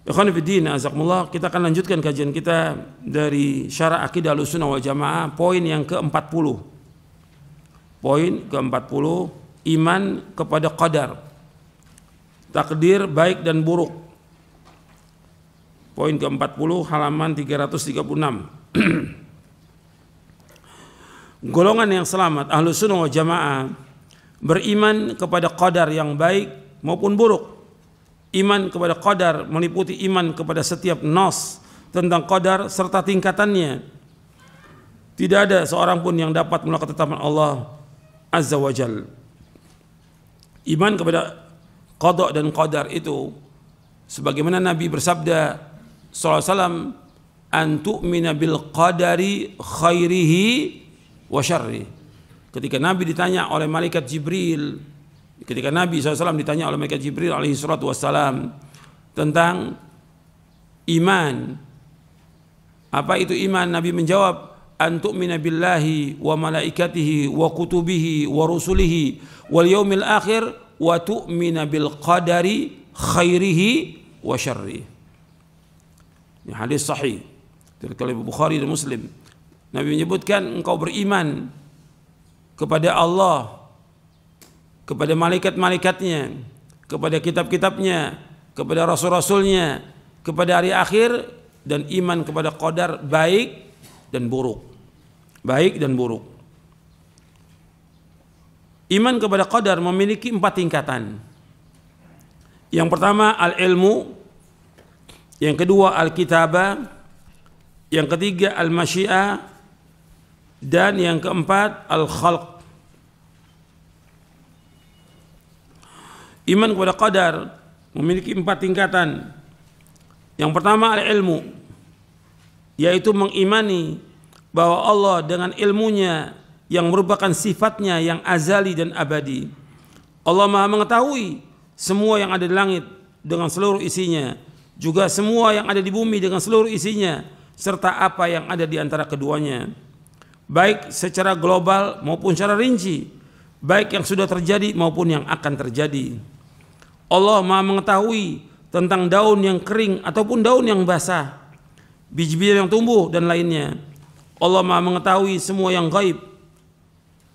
Ikhwan fillah, azakumullah, kita akan lanjutkan kajian kita dari Syarah Aqidah Ahlussunnah wal Jamaah, poin yang ke-40. Poin ke-40, iman kepada qadar, takdir baik dan buruk. Poin ke-40, halaman 336. Golongan yang selamat Ahlussunnah wal Jamaah beriman kepada qadar yang baik maupun buruk. Iman kepada qadar meliputi iman kepada setiap nas tentang qadar serta tingkatannya. Tidak ada seorang pun yang dapat menolak ketetapan Allah Azza wa Jal. Iman kepada qada dan qadar itu sebagaimana Nabi bersabda sallallahu alaihi wasallam, an tu'mina bil qadari khairihi wa syarri. Ketika Nabi ditanya oleh malaikat Jibril, ketika Nabi SAW ditanya oleh malaikat Jibril alaihi salatu wassalam tentang iman, apa itu iman? Nabi menjawab, an tu'mina billahi wa malaikatihi wa kutubihi wa rusulihi wal yaumil akhir wa tu'mina bil qadari khairihi wa syarri. Ini hadis sahih dari Bukhari dan Muslim. Nabi menyebutkan engkau beriman kepada Allah, kepada malaikat-malaikatnya, kepada kitab-kitabnya, kepada rasul-rasulnya, kepada hari akhir, dan iman kepada qadar baik dan buruk. Baik dan buruk. Iman kepada qadar memiliki 4 tingkatan. Yang pertama al-ilmu, yang kedua al-kitabah, yang ketiga al-masyiah, dan yang keempat al-khalq. Iman kepada qadar memiliki 4 tingkatan. Yang pertama al-ilmu, yaitu mengimani bahwa Allah dengan ilmunya yang merupakan sifatnya yang azali dan abadi. Allah Maha mengetahui semua yang ada di langit dengan seluruh isinya, juga semua yang ada di bumi dengan seluruh isinya, serta apa yang ada di antara keduanya, baik secara global maupun secara rinci, baik yang sudah terjadi maupun yang akan terjadi. Allah Maha mengetahui tentang daun yang kering ataupun daun yang basah, biji-biji yang tumbuh dan lainnya. Allah Maha mengetahui semua yang gaib,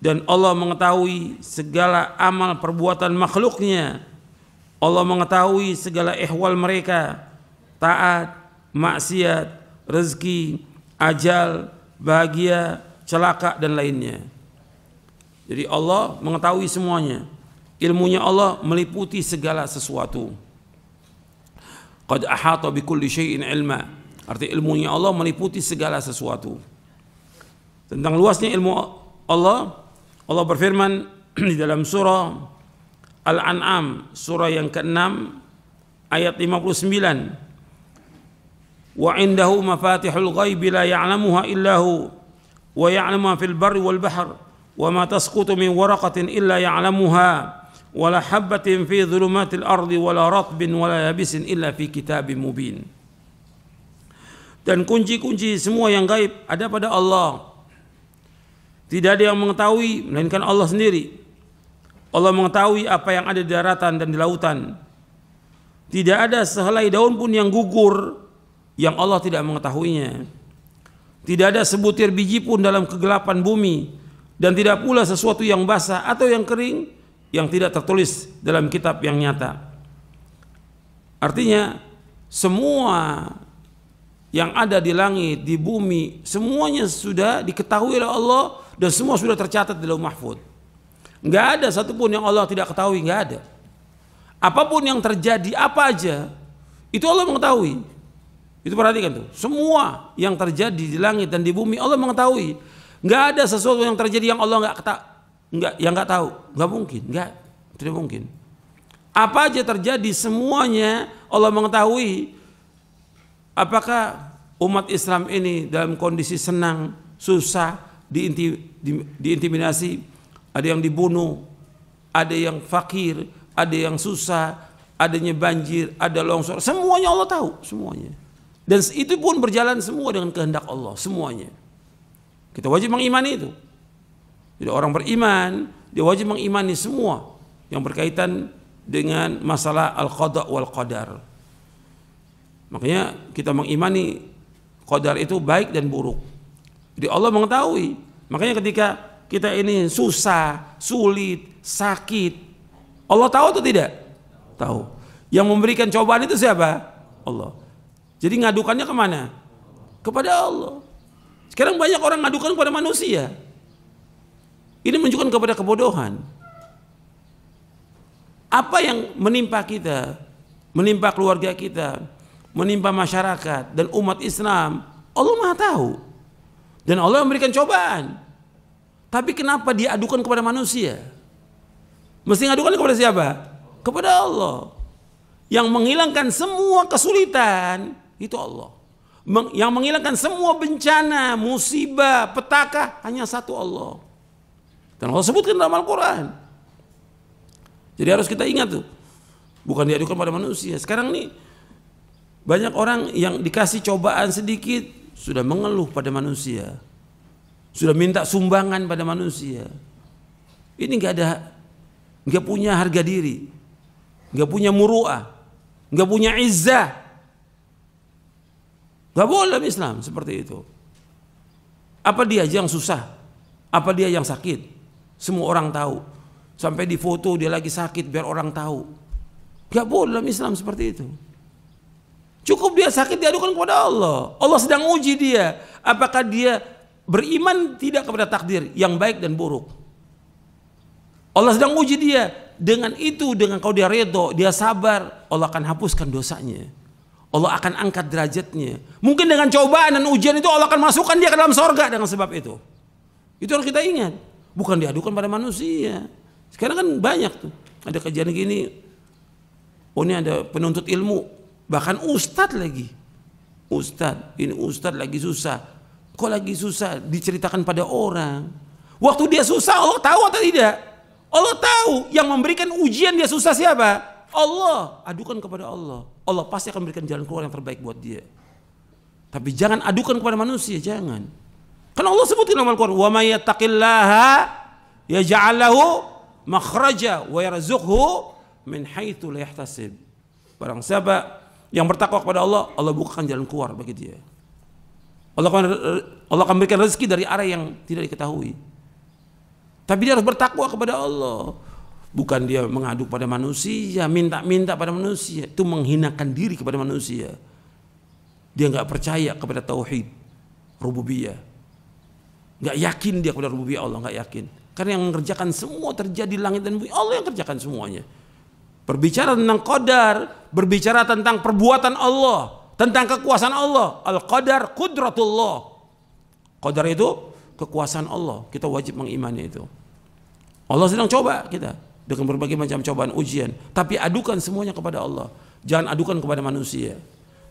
dan Allah mengetahui segala amal perbuatan makhluknya. Allah mengetahui segala ihwal mereka, taat, maksiat, rezeki, ajal, bahagia, celaka dan lainnya. Jadi Allah mengetahui semuanya. Ilmunya Allah meliputi segala sesuatu. Qad ahata bikulli syai'in ilma. Arti ilmunya Allah meliputi segala sesuatu. Tentang luasnya ilmu Allah, Allah berfirman di dalam surah Al-An'am, surah yang ke-6 ayat 59. Wa indahu mafatihul ghaibi la ya'lamuha illahu wa ya'lamu ma fil barri wal bahr wa ma tasqutu min waraqatin illa ya'lamuha wala habbatin fi dhulumatil ardi wala ratbin wala yabisin illa fi kitabim mubin. Dan kunci-kunci semua yang gaib ada pada Allah. Tidak ada yang mengetahui melainkan Allah sendiri. Allah mengetahui apa yang ada di daratan dan di lautan. Tidak ada sehelai daun pun yang gugur yang Allah tidak mengetahuinya. Tidak ada sebutir biji pun dalam kegelapan bumi, dan tidak pula sesuatu yang basah atau yang kering yang tidak tertulis dalam kitab yang nyata. Artinya semua yang ada di langit, di bumi, semuanya sudah diketahui oleh Allah dan semua sudah tercatat di Lauh Mahfuz. Enggak ada satupun yang Allah tidak ketahui, enggak ada. Apapun yang terjadi, apa aja, itu Allah mengetahui. Itu perhatikan tuh, semua yang terjadi di langit dan di bumi Allah mengetahui. Enggak ada sesuatu yang terjadi yang Allah enggak tahu, enggak mungkin, enggak, tidak mungkin. Apa aja terjadi semuanya Allah mengetahui. Apakah umat Islam ini dalam kondisi senang, susah, diintimidasi, ada yang dibunuh, ada yang fakir, ada yang susah, adanya banjir, ada longsor, semuanya Allah tahu, semuanya. Dan itu pun berjalan semua dengan kehendak Allah, semuanya. Kita wajib mengimani itu. Jadi orang beriman, dia wajib mengimani semua yang berkaitan dengan masalah al-qada wal qadar. Makanya kita mengimani qadar itu baik dan buruk. Jadi Allah mengetahui. Makanya ketika kita ini susah, sulit, sakit, Allah tahu atau tidak? Tahu. Yang memberikan cobaan itu siapa? Allah. Jadi ngadukannya kemana? Kepada Allah. Sekarang banyak orang ngadukan kepada manusia. Ini menunjukkan kepada kebodohan. Apa yang menimpa kita, menimpa keluarga kita, menimpa masyarakat dan umat Islam, Allah Maha tahu. Dan Allah memberikan cobaan. Tapi kenapa dia adukan kepada manusia? Mesti ngadukan kepada siapa? Kepada Allah. Yang menghilangkan semua kesulitan itu Allah. Yang menghilangkan semua bencana, musibah, petaka hanya satu Allah. Dan Allah sebutkan dalam Al-Quran. Jadi harus kita ingat tuh, bukan diadukan pada manusia. Sekarang nih banyak orang yang dikasih cobaan sedikit sudah mengeluh pada manusia, sudah minta sumbangan pada manusia. Ini nggak punya harga diri, nggak punya muru'ah, nggak punya izzah. Nggak boleh dalam Islam seperti itu. Apa dia yang susah? Apa dia yang sakit? Semua orang tahu. Sampai di foto dia lagi sakit biar orang tahu. Gak boleh dalam Islam seperti itu. Cukup dia sakit diadukan kepada Allah. Allah sedang uji dia. Apakah dia beriman tidak kepada takdir yang baik dan buruk. Allah sedang uji dia. Dengan itu, dengan kalau dia redho, dia sabar, Allah akan hapuskan dosanya. Allah akan angkat derajatnya. Mungkin dengan cobaan dan ujian itu Allah akan masukkan dia ke dalam sorga dengan sebab itu. Itu harus kita ingat. Bukan diadukan pada manusia. Sekarang kan banyak tuh, ada kejadian gini, oh ini ada penuntut ilmu, bahkan ustadz lagi, ini ustadz lagi susah, kok lagi susah diceritakan pada orang, waktu dia susah Allah tahu atau tidak? Allah tahu, yang memberikan ujian dia susah siapa? Allah, adukan kepada Allah, Allah pasti akan memberikan jalan keluar yang terbaik buat dia. Tapi jangan adukan kepada manusia, jangan. Karena Allah sebutkan dalam Al-Quran, wa may yattaqillaha yaj'al lahu makhraja wa yarzuqhu min haitsu la yahtasib. Barang siapa yang bertakwa kepada Allah, Allah bukakan jalan keluar bagi dia. Allah akan berikan rezeki dari arah yang tidak diketahui. Tapi dia harus bertakwa kepada Allah. Bukan dia mengadu pada manusia, minta-minta pada manusia, itu menghinakan diri kepada manusia. Dia enggak percaya kepada tauhid rububiyah. Enggak yakin dia kepada rububiyah Allah, enggak yakin. Karena yang mengerjakan semua terjadi langit dan bumi, Allah yang kerjakan semuanya. Berbicara tentang qadar, berbicara tentang perbuatan Allah, tentang kekuasaan Allah. Al-qadar qudratullah. Qadar itu kekuasaan Allah. Kita wajib mengimani itu. Allah sedang coba kita dengan berbagai macam cobaan ujian. Tapi adukan semuanya kepada Allah. Jangan adukan kepada manusia.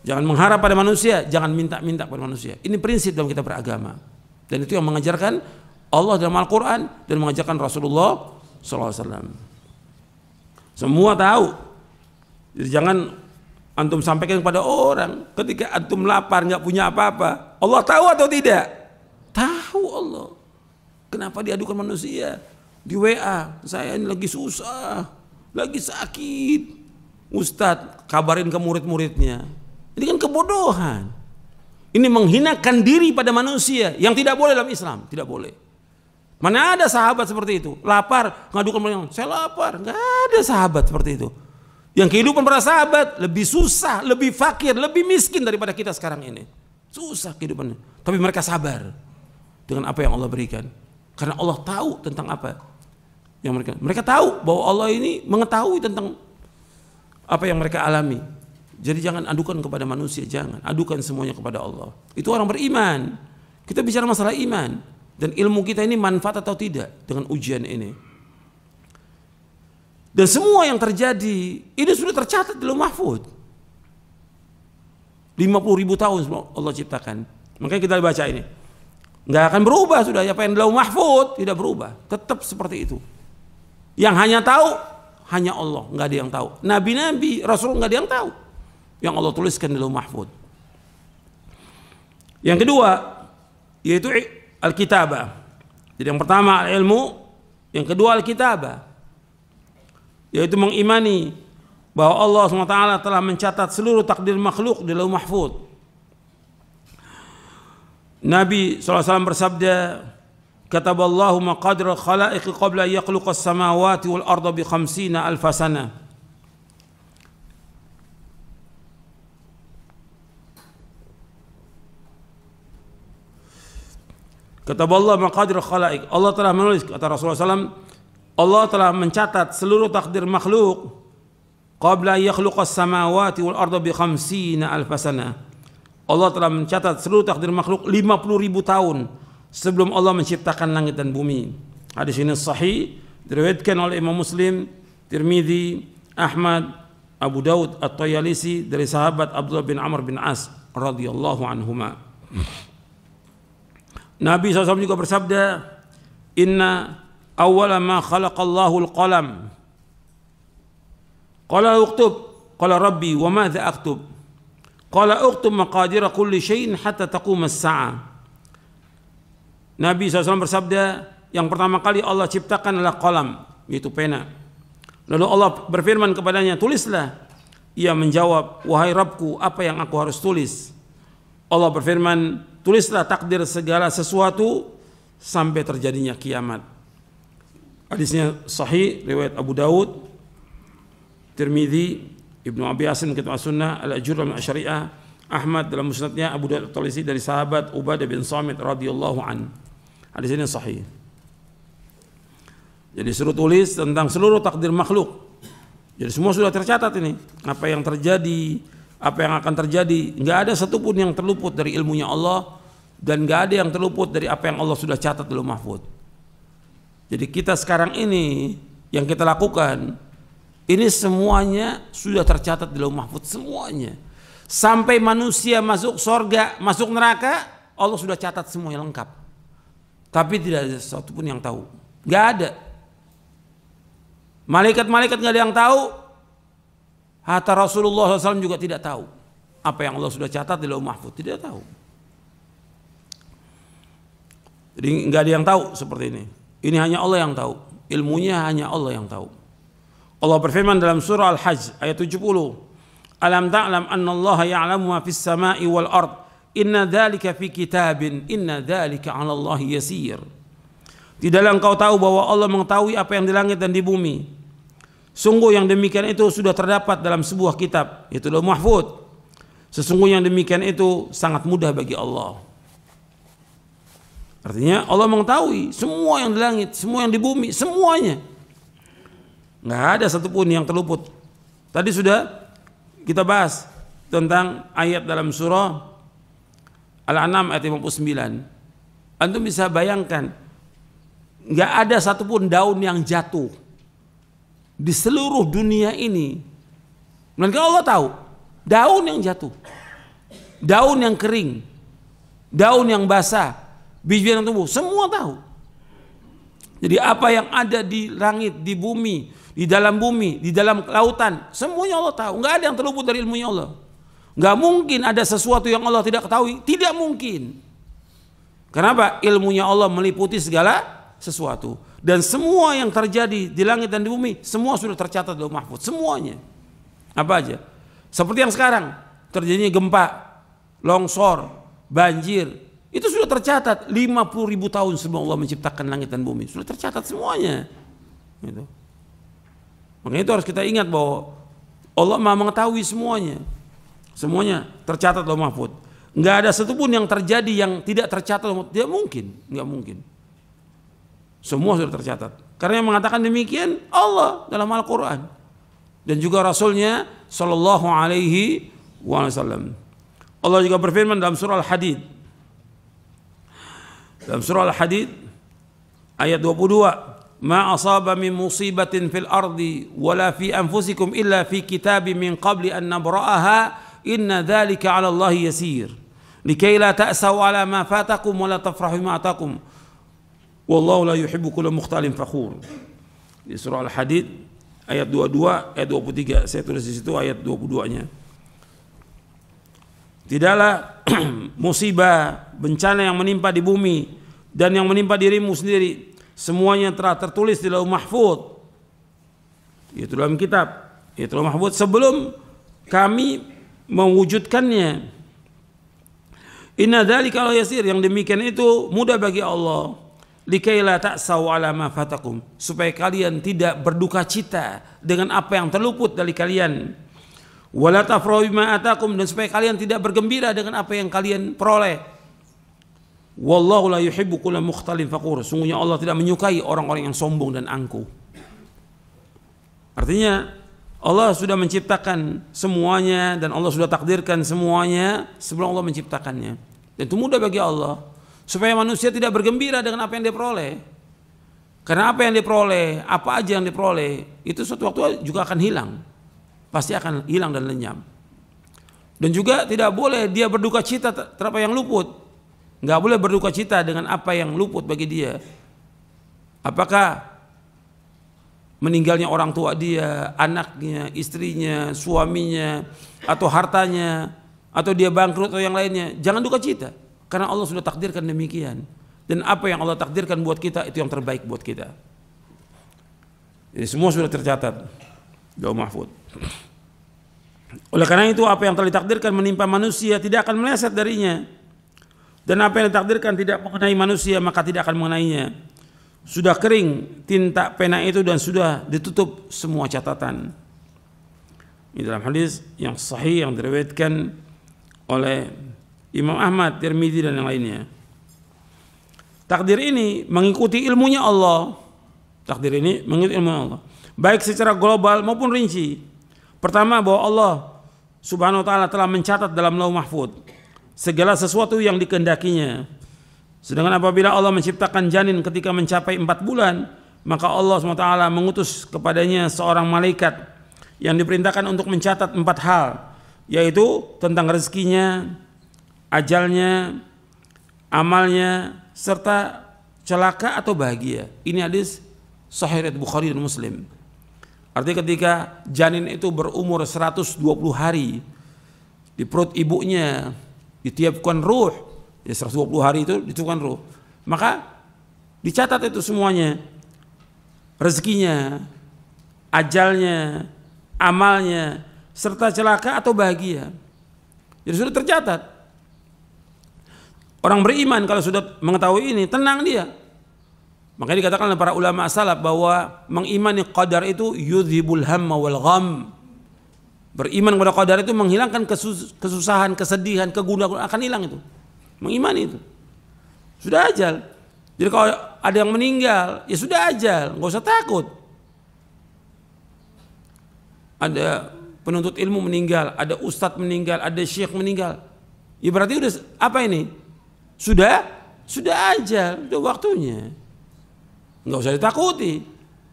Jangan mengharap pada manusia. Jangan minta-minta kepada manusia. Ini prinsip dalam kita beragama. Dan itu yang mengajarkan Allah dalam Al-Quran dan mengajarkan Rasulullah SAW. Semua tahu. Jadi jangan antum sampaikan kepada orang ketika antum lapar nggak punya apa-apa. Allah tahu atau tidak? Tahu Allah. Kenapa diadukan manusia? Di WA, saya ini lagi susah, lagi sakit. Ustadz kabarin ke murid-muridnya. Ini kan kebodohan. Ini menghinakan diri pada manusia yang tidak boleh dalam Islam, tidak boleh. Mana ada sahabat seperti itu? Lapar, ngadukan mereka, saya lapar. Nggak ada sahabat seperti itu. Yang kehidupan para sahabat lebih susah, lebih fakir, lebih miskin daripada kita sekarang ini. Susah kehidupannya. Tapi mereka sabar dengan apa yang Allah berikan. Karena Allah tahu tentang apa yang mereka tahu bahwa Allah ini mengetahui tentang apa yang mereka alami. Jadi jangan adukan kepada manusia, jangan. Adukan semuanya kepada Allah. Itu orang beriman. Kita bicara masalah iman. Dan ilmu kita ini manfaat atau tidak dengan ujian ini. Dan semua yang terjadi ini sudah tercatat di Lauh Mahfuz. 50.000 tahun Allah ciptakan. Makanya kita baca ini. Nggak akan berubah sudah. Apa yang di Lauh Mahfuz tidak berubah. Tetap seperti itu. Yang hanya tahu hanya Allah. Nggak ada yang tahu. Nabi-nabi, Rasul nggak ada yang tahu. Yang Allah tuliskan di Lauh Mahfuz. Yang kedua yaitu Al-Kitabah. Jadi yang pertama ilmu, yang kedua Al-Kitabah, yaitu mengimani bahwa Allah SWT telah mencatat seluruh takdir makhluk di Lauh Mahfuz. Nabi SAW bersabda, kataballahu maqadir al-khalaiqi qabla yakhluqa as-samawati wal arda bi 50 alf sana. Kataballahu maqadir al-khalaiq. Allah telah menulis, kata Rasulullah SAW, Allah telah mencatat seluruh takdir makhluk qabla yakhluqa as-samawati wal arda bi 50 alf sana. Allah telah mencatat seluruh takdir makhluk 50.000 tahun sebelum Allah menciptakan langit dan bumi. Hadis ini sahih, diriwayatkan oleh Imam Muslim, Tirmidzi, Ahmad, Abu Daud, At-Tayalisi dari sahabat Abdullah bin Amr bin As radhiyallahu anhuma. Nabi SAW juga bersabda, inna awwala ma khalaqallahu al-qalam. Qala uktub, qala rabbi wa madza aktub? Qala uktub maqadira kulli syai'in hatta taqum as-sa'ah. Nabi SAW bersabda, yang pertama kali Allah ciptakan adalah qalam, yaitu pena. Lalu Allah berfirman kepadanya, tulislah. Ia menjawab, wahai Rabbku, apa yang aku harus tulis? Allah berfirman, tulislah takdir segala sesuatu sampai terjadinya kiamat. Hadisnya sahih, riwayat Abu Daud, Tirmidzi, Ibnu Abi Hasan kitab As-Sunnah, Al-Ajur al-Syariah, Ahmad dalam musnadnya, Abu Daud At-Talisi dari sahabat Ubadah bin Samit radhiyallahu an. Hadis ini sahih. Jadi suruh tulis tentang seluruh takdir makhluk. Jadi semua sudah tercatat ini. Apa yang terjadi, apa yang akan terjadi, nggak ada satupun yang terluput dari ilmunya Allah, dan nggak ada yang terluput dari apa yang Allah sudah catat di Lauh Mahfuz. Jadi kita sekarang ini yang kita lakukan ini semuanya sudah tercatat di Lauh Mahfuz, semuanya. Sampai manusia masuk surga, masuk neraka, Allah sudah catat semuanya lengkap. Tapi tidak ada satupun yang tahu, nggak ada. Malaikat-malaikat nggak ada yang tahu. Hatta Rasulullah SAW juga tidak tahu apa yang Allah sudah catat di Lauh Mahfuz, tidak tahu. Jadi nggak ada yang tahu seperti ini. Ini hanya Allah yang tahu. Ilmunya hanya Allah yang tahu. Allah berfirman dalam surah Al-Hajj ayat 70. Alam ta'lam anna Allah ya'lamu ma fis sama'i wal ard. Inna dzalika fi kitabin. Inna dzalika 'ala Allah yasir. Tidaklah engkau tahu bahwa Allah mengetahui apa yang di langit dan di bumi. Sungguh yang demikian itu sudah terdapat dalam sebuah kitab, yaitu Lauh Mahfuz. Sesungguhnya yang demikian itu sangat mudah bagi Allah. Artinya Allah mengetahui semua yang di langit, semua yang di bumi, semuanya. Nggak ada satupun yang terluput. Tadi sudah kita bahas tentang ayat dalam surah Al-An'am ayat 59. Antum bisa bayangkan, nggak ada satupun daun yang jatuh di seluruh dunia ini, melainkan Allah tahu daun yang jatuh, daun yang kering, daun yang basah, biji yang tumbuh, semua tahu. Jadi apa yang ada di langit, di bumi, di dalam lautan, semuanya Allah tahu. Nggak ada yang terluput dari ilmunya Allah. Nggak mungkin ada sesuatu yang Allah tidak ketahui, tidak mungkin. Kenapa? Ilmunya Allah meliputi segala sesuatu. Dan semua yang terjadi di langit dan di bumi, semua sudah tercatat di Lauh Mahfuz, semuanya. Apa aja? Seperti yang sekarang, terjadinya gempa, longsor, banjir, itu sudah tercatat 50.000 tahun sebelum Allah menciptakan langit dan bumi. Sudah tercatat semuanya. Gitu. Makanya itu harus kita ingat bahwa Allah Maha mengetahui semuanya. Semuanya tercatat di Lauh Mahfuz. Nggak ada satupun yang terjadi yang tidak tercatat. Tidak mungkin, nggak mungkin. Semua sudah tercatat. Karena yang mengatakan demikian Allah dalam Al-Quran dan juga Rasulnya Sallallahu Alaihi Wasallam. Allah juga berfirman dalam surah Al-Hadid. Dalam surah Al-Hadid ayat 22, "Ma asaba min musibatin fil ardi wala fi anfusikum illa fi kitabin min qabli an nabra'aha inna dzalika 'ala Allah yasir. Likai la ta'sau 'ala ma fatakum wa la tafrahu ma atakum. Wallahu la yuhibbu kulla mukhtalin fakhur." Di surah Al-Hadid ayat 22, ayat 23. Saya tulis di situ ayat 22-nya. Tidaklah musibah, bencana yang menimpa di bumi dan yang menimpa dirimu sendiri, semuanya telah tertulis di Lauh Mahfuz, yaitu dalam kitab. Itu lauh mahfuz sebelum kami mewujudkannya. Inna dzalika la yasir, yang demikian itu mudah bagi Allah. Likai la ta'sau ala ma fatakum, supaya kalian tidak berduka cita dengan apa yang terluput dari kalian. Wala tafrahu bima atakum, dan supaya kalian tidak bergembira dengan apa yang kalian peroleh. Wallahu la yuhibbu kulla mukhtalin fakhur, sungguhnya Allah tidak menyukai orang-orang yang sombong dan angkuh. Artinya Allah sudah menciptakan semuanya dan Allah sudah takdirkan semuanya sebelum Allah menciptakannya. Dan itu mudah bagi Allah supaya manusia tidak bergembira dengan apa yang dia peroleh. Karena apa yang dia peroleh, apa aja yang dia peroleh, itu suatu waktu juga akan hilang. Pasti akan hilang dan lenyap. Dan juga tidak boleh dia berduka cita terhadap apa yang luput. Nggak boleh berduka cita dengan apa yang luput bagi dia. Apakah meninggalnya orang tua dia, anaknya, istrinya, suaminya, atau hartanya, atau dia bangkrut atau yang lainnya, jangan duka cita, karena Allah sudah takdirkan demikian. Dan apa yang Allah takdirkan buat kita itu yang terbaik buat kita. Jadi semua sudah tercatat lauh mahfuz. Oleh karena itu apa yang telah ditakdirkan menimpa manusia tidak akan meleset darinya, dan apa yang ditakdirkan tidak mengenai manusia maka tidak akan mengenainya. Sudah kering tinta pena itu dan sudah ditutup semua catatan. Ini dalam hadis yang sahih yang diriwayatkan oleh Imam Ahmad, Tirmidzi dan yang lainnya. Takdir ini mengikuti ilmunya Allah. Takdir ini mengikuti ilmu Allah, baik secara global maupun rinci. Pertama, bahwa Allah Subhanahu wa taala telah mencatat dalam lauh mahfuz segala sesuatu yang dikehendakinya. Sedangkan apabila Allah menciptakan janin ketika mencapai 4 bulan, maka Allah SWT mengutus kepadanya seorang malaikat yang diperintahkan untuk mencatat 4 hal, yaitu tentang rezekinya, ajalnya, amalnya, serta celaka atau bahagia. Ini hadis sahih riwayat Bukhari dan Muslim. Artinya ketika janin itu berumur 120 hari di perut ibunya, ditiupkan ruh, ya 120 hari itu ditiupkan ruh, maka dicatat itu semuanya, rezekinya, ajalnya, amalnya, serta celaka atau bahagia. Jadi sudah tercatat. Orang beriman kalau sudah mengetahui ini, tenang dia. Makanya dikatakan oleh para ulama salaf bahwa mengimani qadar itu yudhibul hamma wal gham. Beriman kepada qadar itu menghilangkan kesusahan, kesedihan, kegundahan, akan hilang itu. Mengimani itu. Sudah ajal. Jadi kalau ada yang meninggal, ya sudah ajal, nggak usah takut. Ada penuntut ilmu meninggal, ada ustadz meninggal, ada syekh meninggal. Ya berarti udah apa ini? Sudah ajal, sudah waktunya. Nggak usah ditakuti.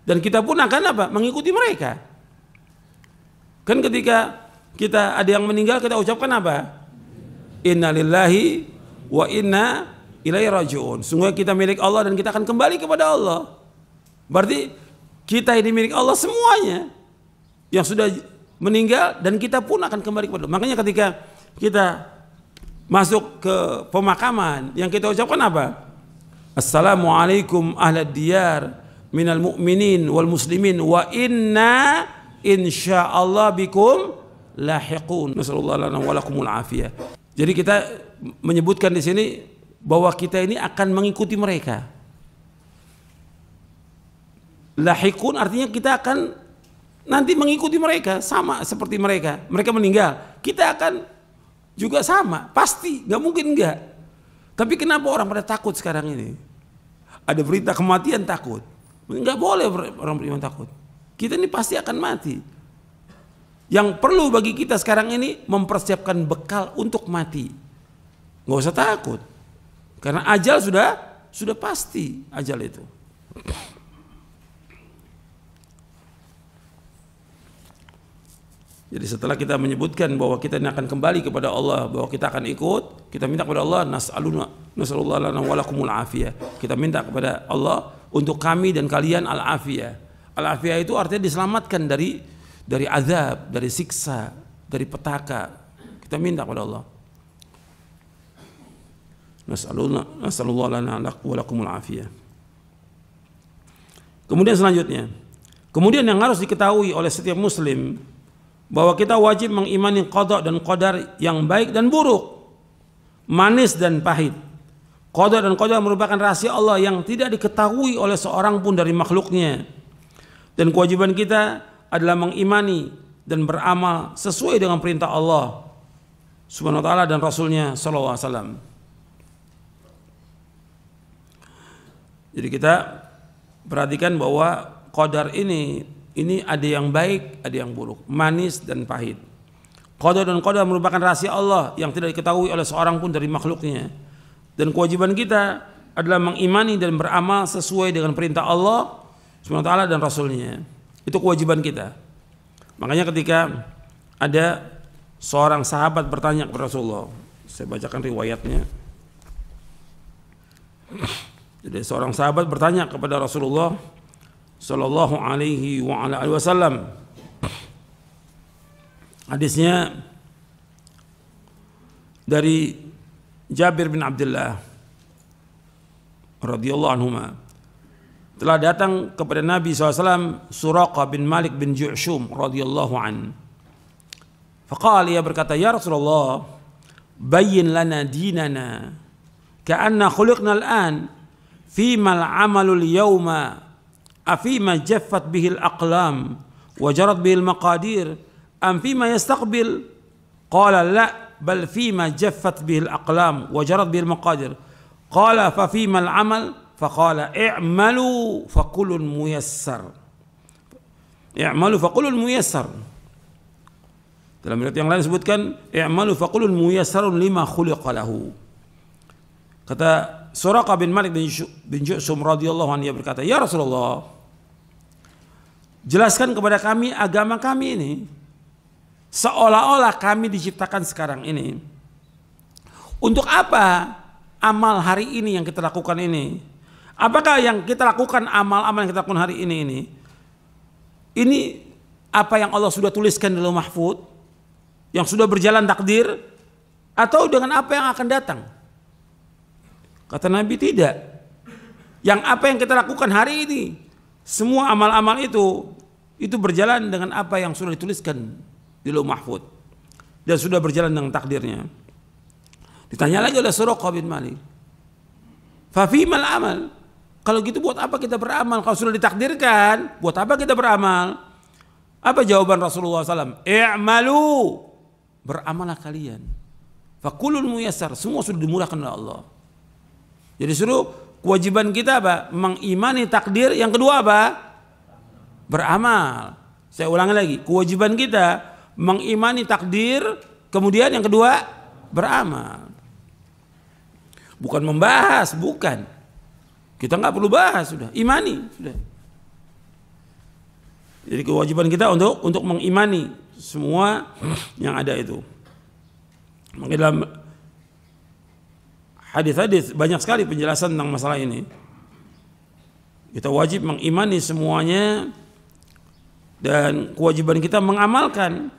Dan kita pun akan apa? Mengikuti mereka. Kan ketika kita ada yang meninggal, kita ucapkan apa? Inna lillahi wa inna ilaihi raji'un. Sungguh kita milik Allah dan kita akan kembali kepada Allah. Berarti kita ini milik Allah semuanya. Yang sudah meninggal dan kita pun akan kembali kepada Allah. Makanya ketika kita masuk ke pemakaman, yang kita ucapkan apa? Assalamualaikum ahlad diyar minal mu'minin wal muslimin wa inna insyaallah bikum lahiqun. Nasallallahu lana wa lakumul afiyah. Jadi kita menyebutkan di sini bahwa kita ini akan mengikuti mereka. Lahiqun artinya kita akan nanti mengikuti mereka, sama seperti mereka. Mereka meninggal, kita akan juga sama, pasti, nggak mungkin enggak. Tapi kenapa orang pada takut sekarang ini? Ada berita kematian takut. Nggak boleh orang beriman takut. Kita ini pasti akan mati. Yang perlu bagi kita sekarang ini mempersiapkan bekal untuk mati. Nggak usah takut. Karena ajal sudah pasti ajal itu. Jadi setelah kita menyebutkan bahwa kita ini akan kembali kepada Allah, bahwa kita akan ikut, kita minta kepada Allah, nasallallahu lana wa lakumul afiyah. Kita minta kepada Allah untuk kami dan kalian al-afiyah. Al-afiyah itu artinya diselamatkan dari azab, dari siksa, dari petaka. Kita minta kepada Allah. Nasallallahu lana wa lakumul afiyah. Kemudian selanjutnya, kemudian yang harus diketahui oleh setiap muslim bahwa kita wajib mengimani qada dan qadar yang baik dan buruk, manis dan pahit. Qada dan qadar merupakan rahasia Allah yang tidak diketahui oleh seorang pun dari makhluknya. Dan kewajiban kita adalah mengimani dan beramal sesuai dengan perintah Allah Subhanahu wa taala dan Rasulnya sallallahu alaihi wasallam. Jadi kita perhatikan bahwa qadar ini ada yang baik, ada yang buruk, manis dan pahit. Qadar dan qadar merupakan rahasia Allah yang tidak diketahui oleh seorang pun dari makhluknya. Dan kewajiban kita adalah mengimani dan beramal sesuai dengan perintah Allah Subhanahu wa taala dan Rasulnya. Itu kewajiban kita. Makanya ketika ada seorang sahabat bertanya kepada Rasulullah, saya bacakan riwayatnya. Jadi seorang sahabat bertanya kepada Rasulullah sallallahu alaihi wa ala alihi wasallam. Hadisnya dari Jabir bin Abdullah radhiyallahu anhuma. Telah datang kepada Nabi SAW Suraqah bin Malik bin Ju'shum radhiyallahu an. Faqala, ia berkata, ya Rasulullah, bayyin lana dinana ka'anna khuliqna al-an fima al-amalul yawma afima jaffat bihil aqlam wa jarat bihil maqadir am fima yastaqbil. Qala la bal fima jaffat bihil aqlam wa jarat bihil maqadir. Qala fa fima al-amal. Faqala i'malu fakullun muyassar. I'malu fakullun muyassar. Dalam riwayat yang lain disebutkan i'malu fakullun muyassarun lima khuliqa lahu. Kata Suraqah bin Malik bin Ju'shum radhiyallahu anhu, berkata, ya Rasulullah, jelaskan kepada kami agama kami ini seolah-olah kami diciptakan sekarang ini. Untuk apa amal hari ini yang kita lakukan ini? Apakah yang kita lakukan, amal-amal yang kita lakukan hari ini apa yang Allah sudah tuliskan di Lauh Mahfuz, yang sudah berjalan takdir, atau dengan apa yang akan datang? Kata Nabi, tidak. Yang apa yang kita lakukan hari ini, semua amal-amal itu berjalan dengan apa yang sudah dituliskan di Lauh Mahfuz dan sudah berjalan dengan takdirnya. Ditanya lagi oleh Suraqah bin Malik, fa fimal amal? Kalau gitu buat apa kita beramal? Kalau sudah ditakdirkan, buat apa kita beramal? Apa jawaban Rasulullah SAW? I'malu, beramalah kalian. Fakullun muyassar, semua sudah dimurahkan oleh Allah. Jadi suruh kewajiban kita apa? Mengimani takdir. Yang kedua apa? Beramal. Saya ulangi lagi, kewajiban kita mengimani takdir. Kemudian yang kedua, beramal. Bukan membahas, bukan. Kita nggak perlu bahas, sudah imani sudah. Jadi kewajiban kita untuk mengimani semua yang ada itu. Maka dalam hadis-hadis banyak sekali penjelasan tentang masalah ini. Kita wajib mengimani semuanya dan kewajiban kita mengamalkan.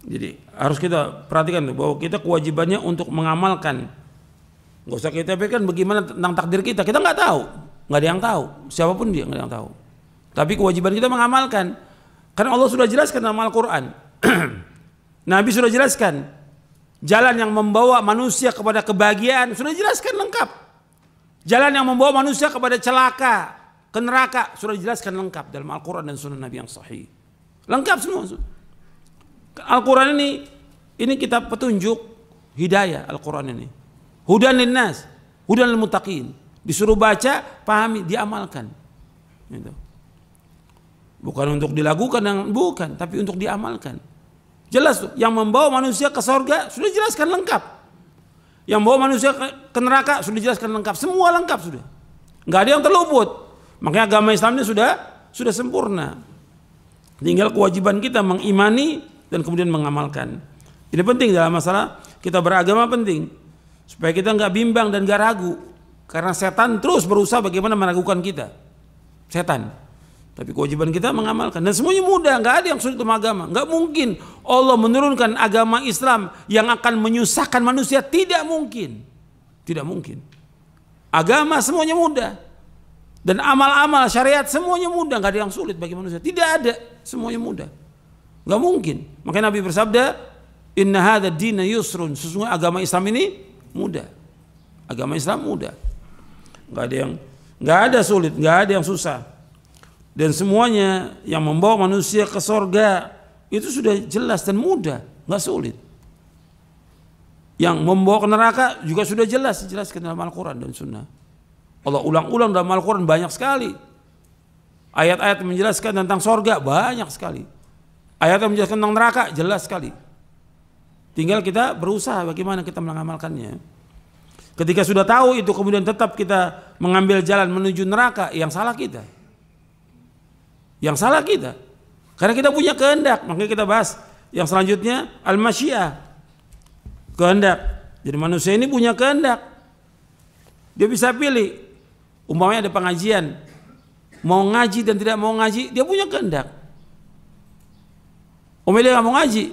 Jadi harus kita perhatikan bahwa kita kewajibannya untuk mengamalkan. Nggak usah kita pikirkan bagaimana tentang takdir kita nggak tahu, nggak ada yang tahu, siapapun dia nggak ada yang tahu. Tapi kewajiban kita mengamalkan, karena Allah sudah jelaskan dalam Al-Quran, Nabi sudah jelaskan, jalan yang membawa manusia kepada kebahagiaan sudah jelaskan lengkap, jalan yang membawa manusia kepada celaka, ke neraka sudah dijelaskan lengkap dalam Al-Quran dan Sunnah Nabi yang sahih, lengkap semua. Al-Quran ini kitab petunjuk hidayah. Al-Quran ini hudan linnas, hudan lil muttaqin. Disuruh baca, pahami, diamalkan. Gitu. Bukan untuk dilakukan, bukan, tapi untuk diamalkan. Jelas tuh, yang membawa manusia ke surga sudah dijelaskan lengkap. Yang membawa manusia ke neraka sudah dijelaskan lengkap. Semua lengkap sudah. Nggak ada yang terluput. Makanya agama Islam ini sudah sempurna. Tinggal kewajiban kita mengimani dan kemudian mengamalkan. Ini penting dalam masalah kita beragama, penting. Supaya kita nggak bimbang dan nggak ragu, karena setan terus berusaha bagaimana meragukan kita, setan. Tapi kewajiban kita mengamalkan, dan semuanya mudah, nggak ada yang sulit dalam agama. Nggak mungkin Allah menurunkan agama Islam yang akan menyusahkan manusia, tidak mungkin, tidak mungkin. Agama semuanya mudah. Dan amal-amal syariat semuanya mudah, nggak ada yang sulit bagi manusia. Tidak ada, semuanya mudah. Nggak mungkin. Makanya Nabi bersabda, inna hadza dina yusrun. Sesungguhnya agama Islam ini mudah. Agama Islam mudah. Nggak ada sulit, nggak ada yang susah. Dan semuanya yang membawa manusia ke surga itu sudah jelas dan mudah, nggak sulit. Yang membawa ke neraka juga sudah jelas, dijelaskan dalam Al-Quran dan Sunnah. Allah ulang-ulang dalam Al-Quran banyak sekali. Ayat-ayat yang menjelaskan tentang surga banyak sekali. Ayat yang menjelaskan tentang neraka jelas sekali. Tinggal kita berusaha bagaimana kita mengamalkannya. Ketika sudah tahu itu kemudian tetap kita mengambil jalan menuju neraka, yang salah kita. Yang salah kita. Karena kita punya kehendak, makanya kita bahas yang selanjutnya al-masyiah. Kehendak. Jadi manusia ini punya kehendak. Dia bisa pilih. Umpamanya ada pengajian, mau ngaji dan tidak mau ngaji, dia punya kehendak. Dia nggak mau ngaji,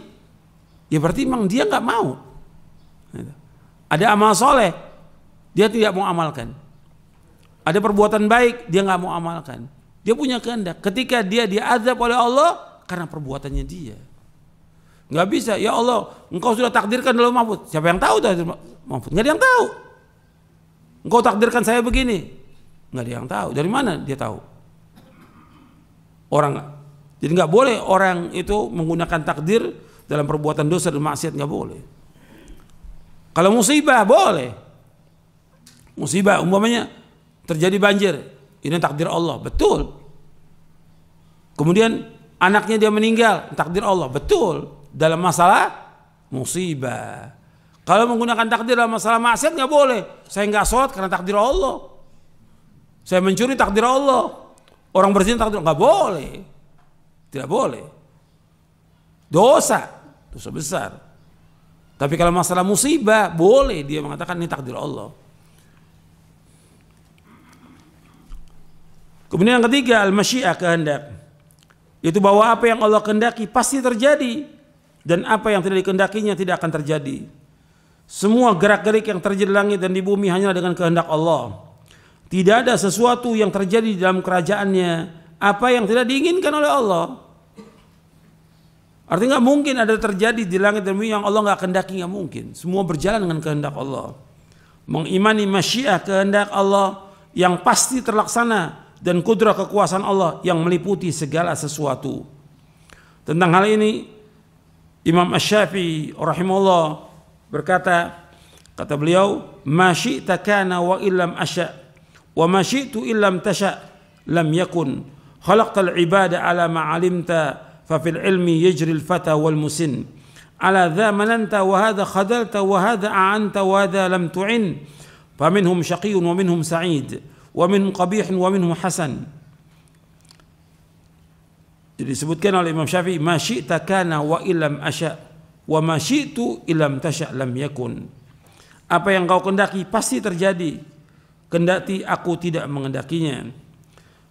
ya berarti memang dia nggak mau. Ada amal soleh, dia tidak mau amalkan. Ada perbuatan baik, dia nggak mau amalkan. Dia punya kehendak. Ketika dia diazab oleh Allah karena perbuatannya dia. Nggak bisa, ya Allah, engkau sudah takdirkan dalam mahfud. Siapa yang tahu mahfud? Nggak ada yang tahu. Engkau takdirkan saya begini. Nggak ada yang tahu. Dari mana dia tahu? Jadi nggak boleh orang itu menggunakan takdir dalam perbuatan dosa dan maksiat, nggak boleh. Kalau musibah boleh. Musibah umpamanya terjadi banjir, ini takdir Allah, betul. Kemudian anaknya dia meninggal, takdir Allah, betul. Dalam masalah musibah. Kalau menggunakan takdir dalam masalah maksiat nggak boleh. Saya nggak sholat karena takdir Allah. Saya mencuri takdir Allah. Orang berzina takdir, nggak boleh. Tidak boleh. Dosa besar. Tapi kalau masalah musibah boleh dia mengatakan ini takdir Allah. Kemudian yang ketiga al-masyiah, kehendak. Itu bahwa apa yang Allah kehendaki pasti terjadi dan apa yang tidak dikehendakinya tidak akan terjadi. Semua gerak-gerik yang terjadi di langit dan di bumi hanya dengan kehendak Allah. Tidak ada sesuatu yang terjadi di dalam kerajaannya apa yang tidak diinginkan oleh Allah. Artinya nggak mungkin ada terjadi di langit dan bumi yang Allah nggak kehendaki, nggak mungkin. Semua berjalan dengan kehendak Allah. Mengimani masyiah, kehendak Allah yang pasti terlaksana, dan kudrah kekuasaan Allah yang meliputi segala sesuatu. Tentang hal ini Imam Asy-Syafi'i rahimahullah berkata, kata beliau, ma syi'ta kana wa illam asya' wa ma syi'tu illam tasha' lam yakun khalaqtal ibada ala ma 'alimta fa fil ilmi yajri al fata wal musin ala dha mananta wa hadha khadalta wa hadha a'anta wa hadha lam tu'in fa minhum syaqiyyun wa minhum sa'id wa minhum qabihun wa minhum hasan. Jadi disebutkan oleh Imam Syafi'i, ma syi'ta kana wa illam asya' wa ma syi'tu illam tasha' lam yakun. Apa yang kau kehendaki pasti terjadi, kendati aku tidak mengendakinya.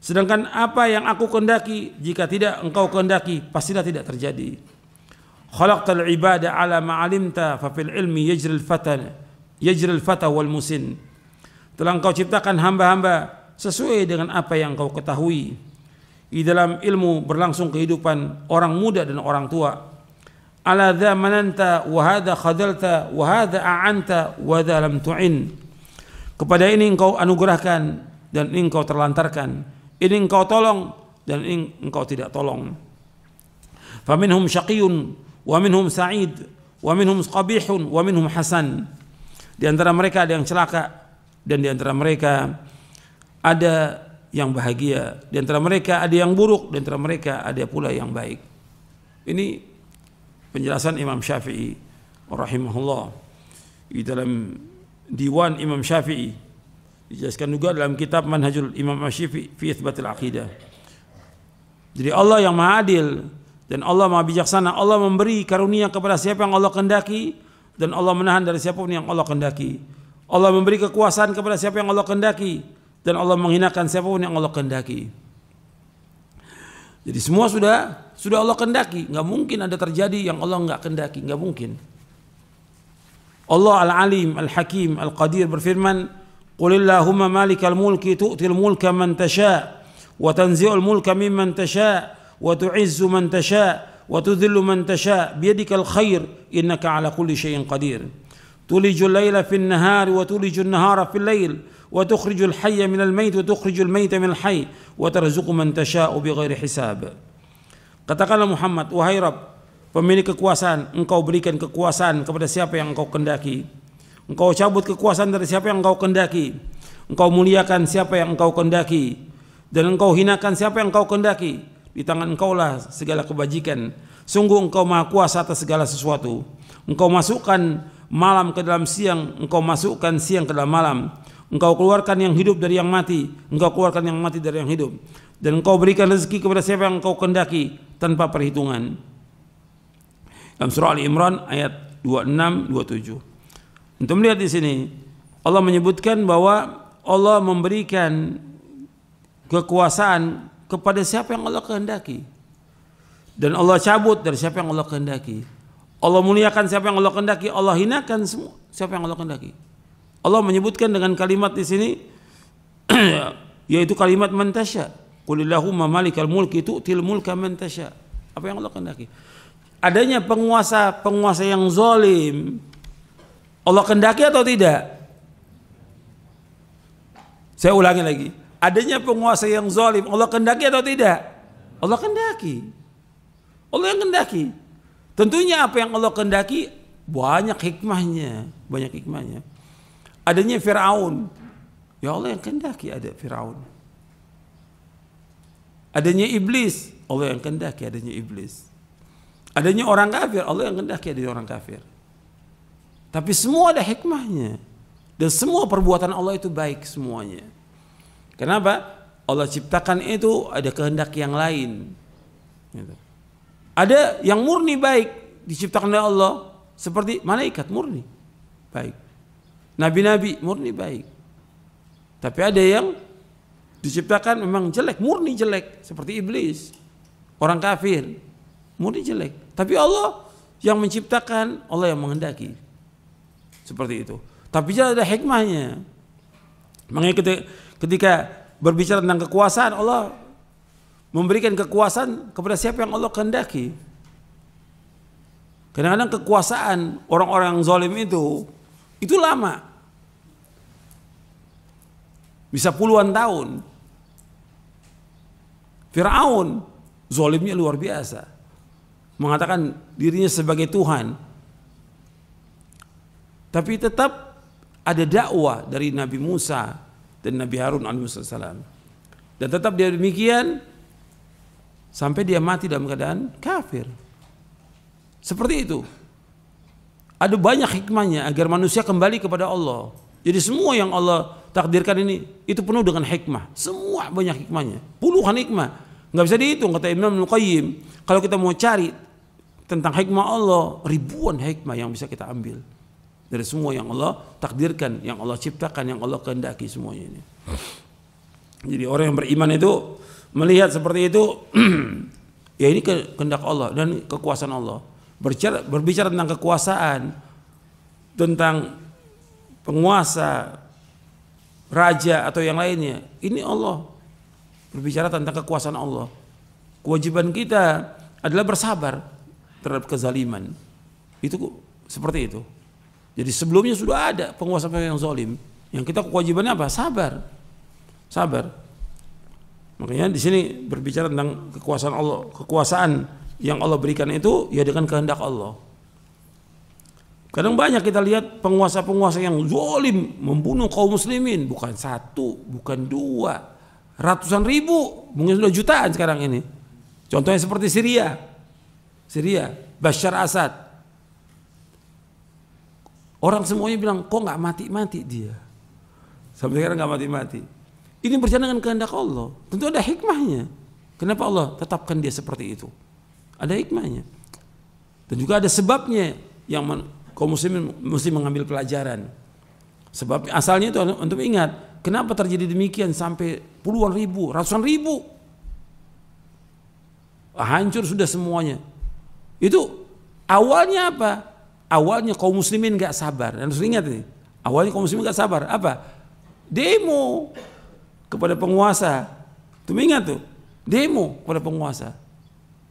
Sedangkan apa yang aku kehendaki, jika tidak engkau kehendaki, pastilah tidak terjadi. Khalaqtal ibada ala ma 'alimta fa fil ilmi yajri al fata wal musin. Telah engkau ciptakan hamba-hamba sesuai dengan apa yang engkau ketahui. Di dalam ilmu berlangsung kehidupan orang muda dan orang tua. Ala dha mananta wa hadha khadalta wa hadha a'anta wa hadha lam tu'in. Kepada ini engkau anugerahkan dan ini engkau terlantarkan. Ini engkau tolong dan ini engkau tidak tolong. Faminhum syaqiyyun wa minhum sa'id wa minhum qabihun wa minhum hasan. Di antara mereka ada yang celaka dan di antara mereka ada yang bahagia. Di antara mereka ada yang buruk, di antara mereka ada pula yang baik. Ini penjelasan Imam Syafi'i rahimahullah di dalam Diwan Imam Syafi'i, dijelaskan juga dalam kitab Manhajul Imam Syafi'i fi Itsbatil Aqidah. Jadi Allah yang Maha Adil dan Allah Maha Bijaksana. Allah memberi karunia kepada siapa yang Allah kehendaki dan Allah menahan dari siapa pun yang Allah kehendaki. Allah memberi kekuasaan kepada siapa yang Allah kehendaki dan Allah menghinakan siapa pun yang Allah kehendaki. Jadi semua sudah Allah kehendaki. Nggak mungkin ada terjadi yang Allah nggak kehendaki, nggak mungkin. Allah Al-Alim, Al-Hakim, Al-Qadir berfirman, Qulillahumma malikal mulki tu'til mulka man tasha' wa tanzi'ul mulka mimman tasha' wa tu'izzu man tasha' wa tudhillu man tasha' biyadikal khair innaka ala kulli syai'in qadir. Tulijul laila fin nahari wa tulijul nahara fil lail wa tukhrijul hayya minal mayt wa tukhrijul mayta minal hayy wa tarzuqu man tasha'u bighairi hisab. Katakanlah Muhammad, wahai Rabb, pemilik kekuasaan, engkau berikan kekuasaan kepada siapa yang engkau kehendaki. Engkau cabut kekuasaan dari siapa yang engkau kehendaki. Engkau muliakan siapa yang engkau kehendaki. Dan engkau hinakan siapa yang engkau kehendaki. Di tangan engkaulah segala kebajikan. Sungguh engkau maha kuasa atas segala sesuatu. Engkau masukkan malam ke dalam siang, engkau masukkan siang ke dalam malam. Engkau keluarkan yang hidup dari yang mati, engkau keluarkan yang mati dari yang hidup. Dan engkau berikan rezeki kepada siapa yang engkau kehendaki tanpa perhitungan. Dalam surah Ali Imran ayat 26-27. Untuk melihat di sini Allah menyebutkan bahwa Allah memberikan kekuasaan kepada siapa yang Allah kehendaki. Dan Allah cabut dari siapa yang Allah kehendaki. Allah muliakan siapa yang Allah kehendaki, Allah hinakan semua siapa yang Allah kehendaki. Allah menyebutkan dengan kalimat di sini yaitu kalimat man tasya. Qulillahumma malikal mulki tu'til mulka man tasya. Apa yang Allah kehendaki. Adanya penguasa yang zalim Allah kehendaki atau tidak? Saya ulangi lagi. Adanya penguasa yang zalim Allah kehendaki atau tidak? Allah kehendaki. Allah yang kehendaki. Tentunya apa yang Allah kehendaki banyak hikmahnya, banyak hikmahnya. Adanya Fir'aun, ya Allah yang kehendaki ada Fir'aun. Adanya iblis, Allah yang kehendaki adanya iblis. Adanya orang kafir, Allah yang kehendaki adanya orang kafir. Tapi semua ada hikmahnya. Dan semua perbuatan Allah itu baik semuanya. Kenapa? Allah ciptakan itu ada kehendak yang lain. Ada yang murni baik diciptakan oleh Allah, seperti malaikat murni baik, nabi-nabi murni baik. Tapi ada yang diciptakan memang jelek, murni jelek, seperti iblis, orang kafir, murni jelek. Tapi Allah yang menciptakan, Allah yang menghendaki. Seperti itu. Tapi juga ada hikmahnya. Makanya ketika berbicara tentang kekuasaan, Allah memberikan kekuasaan kepada siapa yang Allah kehendaki. Kadang-kadang kekuasaan orang-orang yang zalim itu lama. Bisa puluhan tahun. Fir'aun zalimnya luar biasa. Mengatakan dirinya sebagai Tuhan. Tapi tetap ada dakwah dari Nabi Musa dan Nabi Harun alaihissalam. Dan tetap dia demikian sampai dia mati dalam keadaan kafir. Seperti itu. Ada banyak hikmahnya agar manusia kembali kepada Allah. Jadi semua yang Allah takdirkan ini itu penuh dengan hikmah. Semua banyak hikmahnya. Puluhan hikmah. Nggak bisa dihitung kata Imam Al-Qayyim. Kalau kita mau cari tentang hikmah Allah, ribuan hikmah yang bisa kita ambil dari semua yang Allah takdirkan, yang Allah ciptakan, yang Allah kehendaki semuanya ini. Jadi orang yang beriman itu melihat seperti itu, ya ini kehendak Allah dan kekuasaan Allah. Berbicara tentang kekuasaan, tentang penguasa, raja atau yang lainnya, ini Allah berbicara tentang kekuasaan Allah. Kewajiban kita adalah bersabar terhadap kezaliman. Itu seperti itu. Jadi sebelumnya sudah ada penguasa yang zalim. Yang kita kewajibannya apa? Sabar. Sabar. Makanya di sini berbicara tentang kekuasaan Allah, kekuasaan yang Allah berikan itu ya dengan kehendak Allah. Kadang banyak kita lihat penguasa-penguasa yang zalim membunuh kaum muslimin, bukan satu, bukan dua, ratusan ribu, mungkin sudah jutaan sekarang ini. Contohnya seperti Syria, Bashar Assad. Orang semuanya bilang, kok nggak mati-mati dia? Sampai sekarang nggak mati-mati. Ini berjalan dengan kehendak Allah. Tentu ada hikmahnya. Kenapa Allah tetapkan dia seperti itu? Ada hikmahnya. Dan juga ada sebabnya yang kaum muslimin mesti mengambil pelajaran. Sebab asalnya itu untuk ingat, kenapa terjadi demikian sampai puluhan ribu, ratusan ribu. Hancur sudah semuanya. Itu awalnya apa? Awalnya kaum muslimin gak sabar. Dan harus ingat nih, awalnya kaum muslimin gak sabar. Apa? demo kepada penguasa. Tuh ingat tuh, demo kepada penguasa.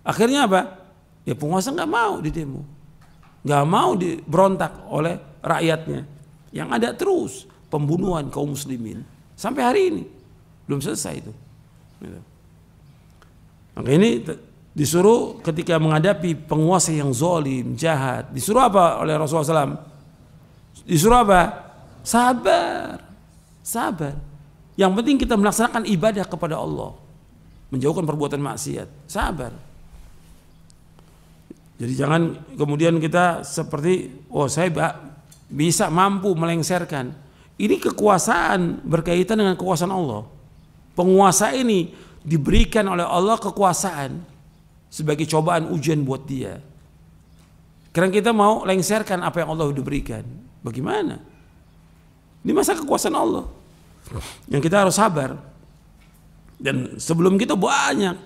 Akhirnya apa? Ya penguasa nggak mau di demo, nggak mau diberontak oleh rakyatnya. Yang ada terus pembunuhan kaum muslimin sampai hari ini belum selesai itu. Maka ini disuruh ketika menghadapi penguasa yang zalim, jahat, disuruh apa oleh Rasulullah SAW? Disuruh apa? Sabar, sabar. Yang penting kita melaksanakan ibadah kepada Allah, menjauhkan perbuatan maksiat, sabar. Jadi jangan kemudian kita seperti, oh saya bisa mampu melengsarkan. Ini kekuasaan berkaitan dengan kekuasaan Allah. Penguasa ini diberikan oleh Allah kekuasaan sebagai cobaan ujian buat dia. Karena kita mau lengsarkan apa yang Allah sudah berikan. Bagaimana? Ini masa kekuasaan Allah yang kita harus sabar. Dan sebelum kita banyak,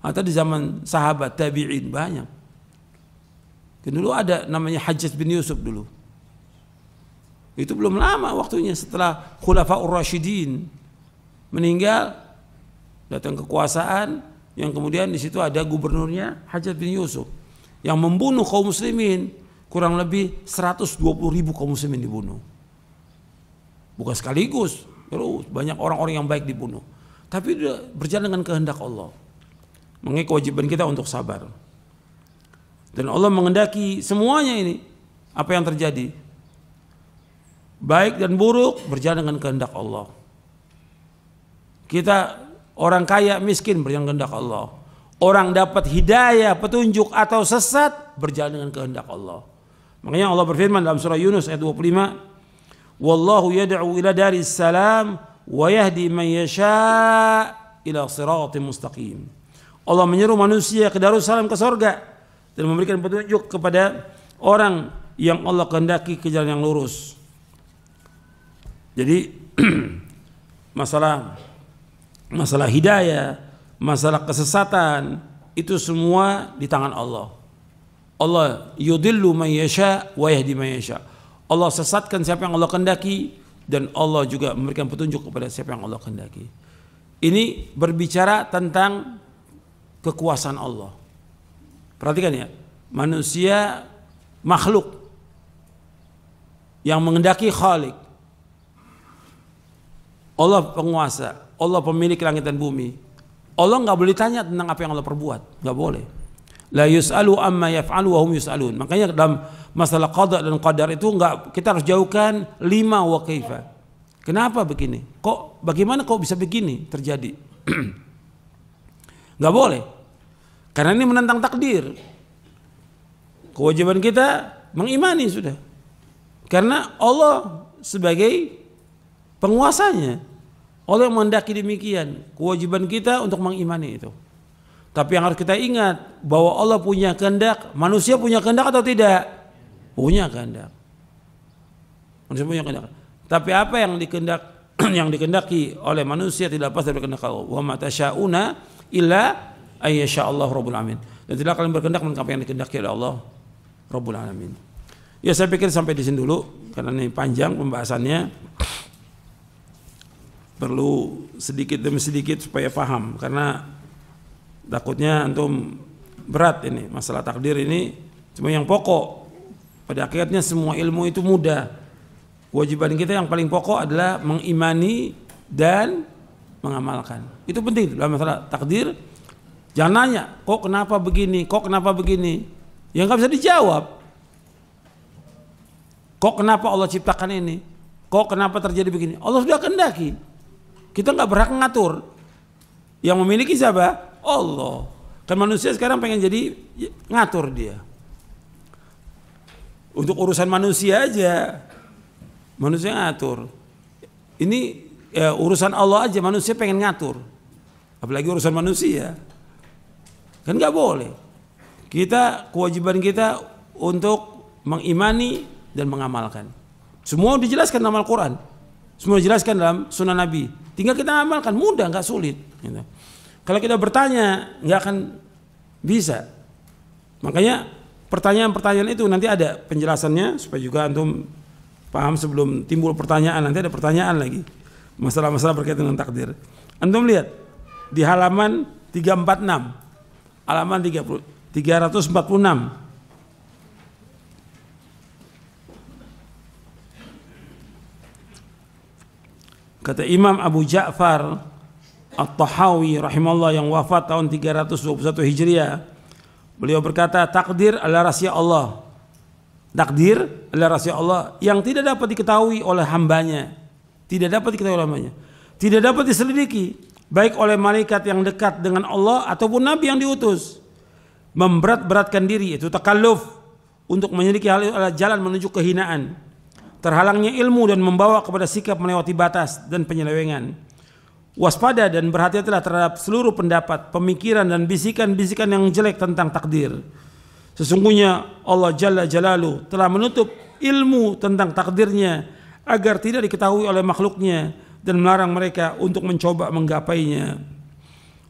atau di zaman sahabat tabi'in banyak. Dulu ada namanya Hajjaj bin Yusuf dulu. Itu belum lama waktunya setelah Khulafaur Rasyidin meninggal, datang kekuasaan yang kemudian di situ ada gubernurnya Hajjaj bin Yusuf yang membunuh kaum muslimin, kurang lebih 120.000 kaum muslimin dibunuh. Bukan sekaligus, terus banyak orang-orang yang baik dibunuh. Tapi berjalan dengan kehendak Allah. Mengenai kewajiban kita untuk sabar. Dan Allah mengendaki semuanya ini, apa yang terjadi, baik dan buruk berjalan dengan kehendak Allah. Kita orang kaya miskin berjalan dengan kehendak Allah. Orang dapat hidayah, petunjuk atau sesat berjalan dengan kehendak Allah. Makanya Allah berfirman dalam surah Yunus ayat 25, wallahu yad'u ila daris salam wa yahdi man yasha ila siratim mustaqim. Allah menyeru manusia ke Darussalam, ke surga, dan memberikan petunjuk kepada orang yang Allah kehendaki ke jalan yang lurus. Jadi masalah hidayah, masalah kesesatan itu semua di tangan Allah. Allah yudillu man yasha wa yahdi man yasha. Allah sesatkan siapa yang Allah kehendaki, dan Allah juga memberikan petunjuk kepada siapa yang Allah kehendaki. Ini berbicara tentang kekuasaan Allah. Perhatikan ya, manusia makhluk yang mengendaki Khalik. Allah penguasa, Allah pemilik langit dan bumi. Allah nggak boleh tanya tentang apa yang Allah perbuat, nggak boleh. La yus'alu amma yaf'alu wa hum yus'alun. Makanya dalam masalah qada dan qadar itu kita harus jauhkan 5 wa kaifa. Kenapa begini? Bagaimana kok bisa begini terjadi? Nggak boleh. Karena ini menentang takdir. Kewajiban kita mengimani sudah. Karena Allah sebagai penguasanya, Allah yang menghendaki demikian. Kewajiban kita untuk mengimani itu. Tapi yang harus kita ingat bahwa Allah punya kehendak. Manusia punya kehendak atau tidak? Punya kehendak. Manusia punya kehendak. Tapi apa yang dikehendaki oleh manusia tidak lepas dari kehendak Allah. Wa ma tasyauna illa ayyasha Allah Rabbul Alamin. Dan tidak kalian berkehendak melainkan apa yang dikehendaki oleh Allah Rabbul Alamin. Ya saya pikir sampai di sini dulu karena ini panjang pembahasannya. Perlu sedikit demi sedikit supaya paham, karena takutnya antum berat ini masalah takdir ini. Cuma yang pokok, pada akhirnya semua ilmu itu mudah. Kewajiban kita yang paling pokok adalah mengimani dan mengamalkan. Itu penting dalam masalah takdir. Jangan nanya, kok kenapa begini, kok kenapa begini, yang nggak bisa dijawab. Kok kenapa Allah ciptakan ini, kok kenapa terjadi begini, Allah sudah kehendaki. Kita nggak berhak ngatur. Yang memiliki siapa? Allah. Kan manusia sekarang pengen jadi ngatur dia. Untuk urusan manusia aja, manusia ngatur. Ini urusan Allah aja manusia pengen ngatur. Apalagi urusan manusia. Kan nggak boleh. Kewajiban kita untuk mengimani dan mengamalkan. Semua dijelaskan dalam Al-Quran. Semua dijelaskan dalam Sunnah Nabi. Tinggal kita amalkan, mudah, nggak sulit. Gitu. Kalau kita bertanya, nggak akan bisa. Makanya pertanyaan-pertanyaan itu nanti ada penjelasannya supaya juga antum paham sebelum timbul pertanyaan. Nanti ada pertanyaan lagi. masalah-masalah berkaitan dengan takdir. Antum lihat di halaman 346, halaman 346. Kata Imam Abu Ja'far At-Tahawi rahimahullah yang wafat tahun 321 Hijriah, beliau berkata, takdir adalah rahasia Allah. Takdir adalah rahasia Allah yang tidak dapat diketahui oleh hambanya. Tidak dapat diketahui oleh hambanya. Tidak dapat diselidiki baik oleh malaikat yang dekat dengan Allah ataupun nabi yang diutus. Memberat-beratkan diri, itu takalluf, untuk menyelidiki hal adalah jalan menuju kehinaan. Terhalangnya ilmu dan membawa kepada sikap melewati batas dan penyelewengan. Waspada dan berhati-hatilah terhadap seluruh pendapat, pemikiran dan bisikan-bisikan yang jelek tentang takdir. Sesungguhnya Allah Jalla Jalaluhu telah menutup ilmu tentang takdirnya agar tidak diketahui oleh makhluknya dan melarang mereka untuk mencoba menggapainya.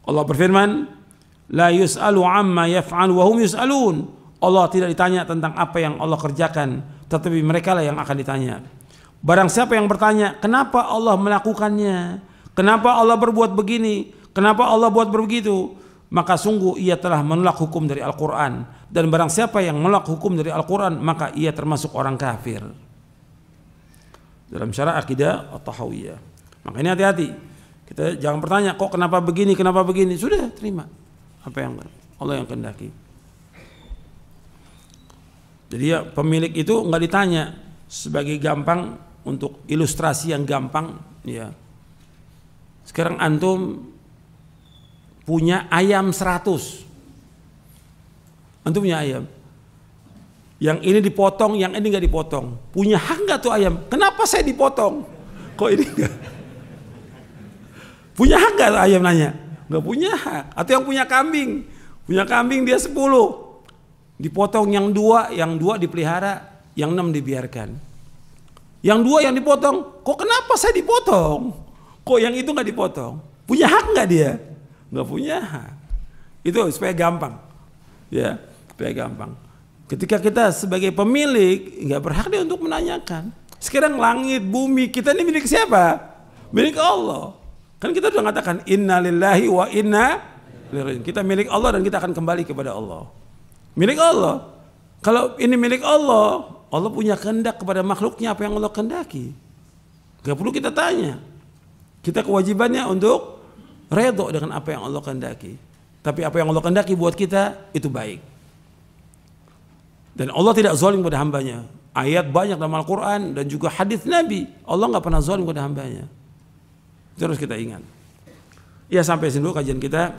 Allah berfirman, la yus'alu amma yaf'al wa hum yus'alun. Allah tidak ditanya tentang apa yang Allah kerjakan, tetapi mereka lah yang akan ditanya. Barang siapa yang bertanya, kenapa Allah melakukannya? Kenapa Allah berbuat begini? Kenapa Allah buat begitu? Maka sungguh ia telah menolak hukum dari Al-Quran. Dan barang siapa yang menolak hukum dari Al-Quran, maka ia termasuk orang kafir. Dalam syarah akidah At-Tahawiyah. Maka ini hati-hati. Kita jangan bertanya, kok kenapa begini, kenapa begini. Sudah, terima apa yang Allah yang kehendaki. Jadi ya, pemilik itu nggak ditanya sebagai gampang, untuk ilustrasi yang gampang, ya. Sekarang antum punya ayam 100. Antum punya ayam. Yang ini dipotong, yang ini nggak dipotong. Punya hak nggak tuh ayam? Kenapa saya dipotong? Kok ini enggak? Punya hak nggak tuh ayam nanya? Nggak punya hak. Atau yang punya kambing. Punya kambing dia 10. Dipotong yang 2 dipelihara, yang 6 dibiarkan. Yang 2 yang dipotong, kok kenapa saya dipotong? Kok yang itu nggak dipotong? Punya hak nggak dia? Nggak punya hak. Itu supaya gampang, ya, supaya gampang. Ketika kita sebagai pemilik nggak berhak dia untuk menanyakan. Sekarang langit, bumi kita ini milik siapa? Milik Allah. Kan kita sudah mengatakan inna lillahi wa inna ilaihi. Kita milik Allah dan kita akan kembali kepada Allah. Milik Allah. Kalau ini milik Allah, Allah punya kehendak kepada makhluknya apa yang Allah kehendaki. Gak perlu kita tanya. Kita kewajibannya untuk redho dengan apa yang Allah kehendaki. Tapi apa yang Allah kehendaki buat kita itu baik. Dan Allah tidak zalim pada hambanya. Ayat banyak dalam Al-Quran dan juga hadis Nabi. Allah nggak pernah zalim pada hambanya. Terus kita ingat. Ya, sampai sini dulu kajian kita.